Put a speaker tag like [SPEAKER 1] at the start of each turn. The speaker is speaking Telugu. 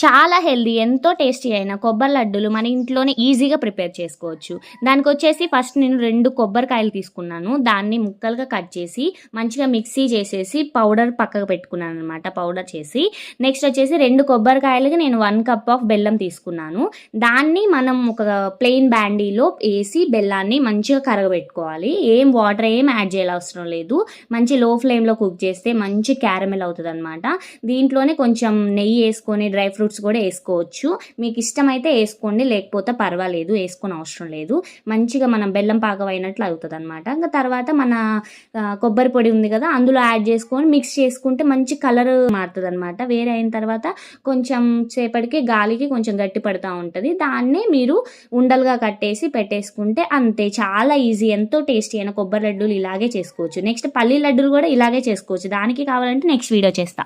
[SPEAKER 1] చాలా హెల్దీ, ఎంతో టేస్టీ అయిన కొబ్బరి లడ్డూలు మన ఇంట్లోనే ఈజీగా ప్రిపేర్ చేసుకోవచ్చు. దానికొచ్చేసి ఫస్ట్ నేను 2 కొబ్బరికాయలు తీసుకున్నాను. దాన్ని ముక్కలుగా కట్ చేసి మంచిగా మిక్సీ చేసేసి పౌడర్ పక్కకు పెట్టుకున్నాననమాట. పౌడర్ చేసి నెక్స్ట్ వచ్చేసి 2 కొబ్బరికాయలకి నేను 1 కప్ ఆఫ్ బెల్లం తీసుకున్నాను. దాన్ని మనం ఒక ప్లెయిన్ బ్యాండీలో వేసి బెల్లాన్ని మంచిగా కరగబెట్టుకోవాలి. ఏం వాటర్ ఏం యాడ్ చేయాల్సిన లేదు. మంచి లో ఫ్లేమ్లో కుక్ చేస్తే మంచి క్యారమెల్ అవుతుంది అనమాట. దీంట్లోనే కొంచెం నెయ్యి వేసుకొని డ్రై ఫ్రూట్స్ కూడా వేసుకోవచ్చు. మీకు ఇష్టమైతే వేసుకోండి, లేకపోతే పర్వాలేదు, వేసుకొని అవసరం లేదు. మంచిగా మనం బెల్లం పాకం అయినట్లు అవుతుంది అనమాట. ఇంకా తర్వాత మన కొబ్బరి పొడి ఉంది కదా, అందులో యాడ్ చేసుకొని మిక్స్ చేసుకుంటే మంచి కలర్ మారుతుంది అనమాట. వేరే అయిన తర్వాత కొంచెం సేపటికి గాలికి కొంచెం గట్టి పడుతూ ఉంటుంది. దాన్ని మీరు ఉండలుగా కట్టేసి పెట్టేసుకుంటే అంతే, చాలా ఈజీ, ఎంతో టేస్టీ అయిన కొబ్బరి లడ్డూలు ఇలాగే చేసుకోవచ్చు. నెక్స్ట్ పల్లీ లడ్డూలు కూడా ఇలాగే చేసుకోవచ్చు. దానికి కావాలంటే నెక్స్ట్ వీడియో చేస్తా.